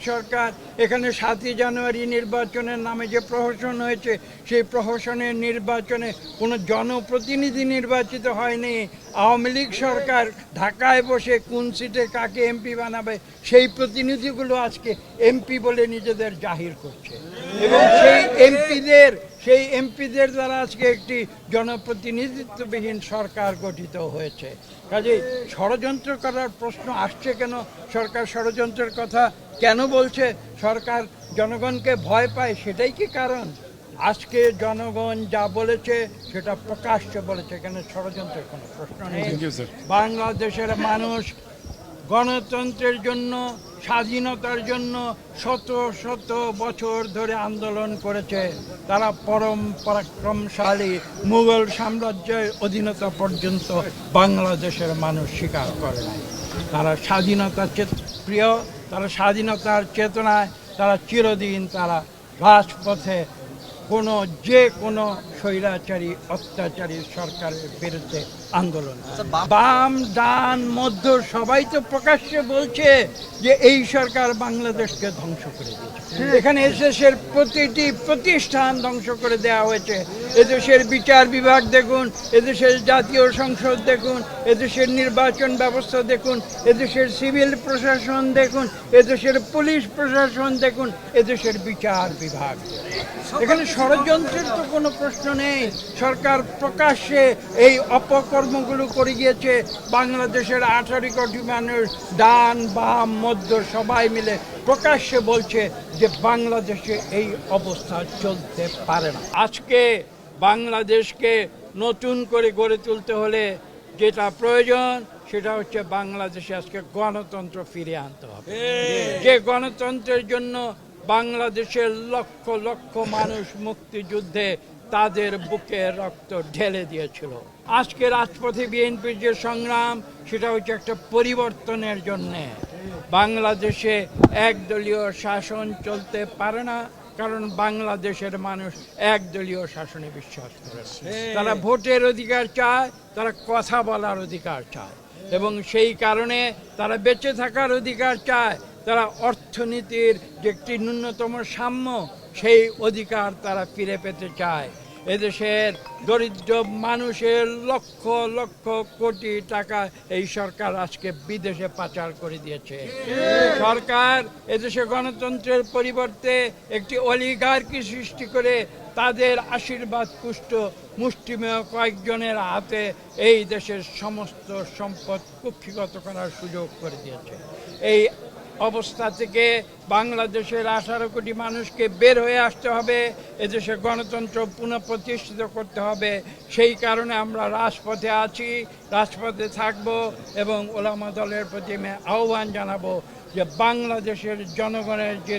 সরকার এখানে 7ই জানুয়ারি নির্বাচনের নামে যে প্রহসন হয়েছে, সেই প্রহসনের নির্বাচনে কোনো জনপ্রতিনিধি নির্বাচিত হয়নি। আওয়ামী লীগ সরকার ঢাকায় বসে কোন সিটে কাকে এমপি বানাবে সেই প্রতিনিধিগুলো আজকে এমপি বলে নিজেদের জাহির করছে, এবং সেই এমপিদের দ্বারা আজকে একটি জনপ্রতিনিধিত্ববিহীন সরকার গঠিত হয়েছে। কাজেই ষড়যন্ত্র করার প্রশ্ন আসছে কেন? সরকার ষড়যন্ত্রের কথা কেন বলছে? সরকার জনগণকে ভয় পায়, সেটাই কি কারণ? আজকে জনগণ যা বলেছে সেটা প্রকাশ্যে বলেছে, এখানে ষড়যন্ত্রের কোনো প্রশ্ন নেই। বাংলাদেশের মানুষ গণতন্ত্রের জন্য, স্বাধীনতার জন্য শত শত বছর ধরে আন্দোলন করেছে। তারা পরম পরাক্রমশালী মুঘল সাম্রাজ্যের অধীনতা পর্যন্ত বাংলাদেশের মানুষ স্বীকার করে নাই। তারা স্বাধীনতা প্রিয়, তারা স্বাধীনতার চেতনায় তারা চিরদিন তারা রাজপথে যে কোনো স্বৈরাচারী অত্যাচারী সরকারের বিরুদ্ধে আন্দোলন। বাম ডান মধ্য সবাই তো প্রকাশ্যে বলছে যে এই সরকার বাংলাদেশকে ধ্বংস করে দিয়েছে। এখানে এদেশের প্রতিটি প্রতিষ্ঠান ধ্বংস করে দেওয়া হয়েছে। এদেশের বিচার বিভাগ দেখুন, এদেশের জাতীয় সংসদ দেখুন, এদেশের নির্বাচন ব্যবস্থা দেখুন, এদেশের সিভিল প্রশাসন দেখুন, এদেশের পুলিশ প্রশাসন দেখুন, এদেশের বিচার বিভাগ। এখানে ষড়যন্ত্রের তো কোনো প্রশ্ন নেই। সরকার প্রকাশ্যে এই অপকর্মগুলো করে গিয়েছে। বাংলাদেশের 18 কোটি মানুষ ডান বাম মধ্য সবাই মিলে প্রকাশ্যে বলছে যে বাংলাদেশে এই অবস্থা চলতে পারে না। আজকে বাংলাদেশকে নতুন করে গড়ে তুলতে হলে যেটা প্রয়োজন সেটা হচ্ছে বাংলাদেশে আজকে গণতন্ত্র ফিরিয়ে আনতে হবে। যে গণতন্ত্রের জন্য বাংলাদেশের লক্ষ লক্ষ মানুষ মুক্তিযুদ্ধে তাদের বুকে রক্ত ঢেলে দিয়েছিল। আজকে রাজপথে বিএনপির যে সংগ্রাম সেটা হচ্ছে একটা পরিবর্তনের জন্যে। বাংলাদেশে একদলীয় শাসন চলতে পারে না, কারণ বাংলাদেশের মানুষ একদলীয় শাসনে বিশ্বাস করে না। তারা ভোটের অধিকার চায়, তারা কথা বলার অধিকার চায়, এবং সেই কারণে তারা বেঁচে থাকার অধিকার চায়। তারা অর্থনীতির যে একটি ন্যূনতম সাম্য, সেই অধিকার তারা ফিরে পেতে চায়। এদেশের দরিদ্র মানুষের লক্ষ লক্ষ কোটি টাকা এই সরকার আজকে বিদেশে পাচার করে দিয়েছে। সরকার এদেশে গণতন্ত্রের পরিবর্তে একটি অলিগার্কি সৃষ্টি করে তাদের আশীর্বাদ পুষ্ট মুষ্টিমেয় কয়েকজনের হাতে এই দেশের সমস্ত সম্পদ কুক্ষিগত করার সুযোগ করে দিয়েছে। এই অবস্থা থেকে বাংলাদেশের 18 কোটি মানুষকে বের হয়ে আসতে হবে, এদেশে গণতন্ত্র পুনঃপ্রতিষ্ঠিত করতে হবে। সেই কারণে আমরা রাজপথে আছি, রাজপথে থাকব, এবং ওলামা দলের প্রতি আমি আহ্বান জানাবো যে বাংলাদেশের জনগণের যে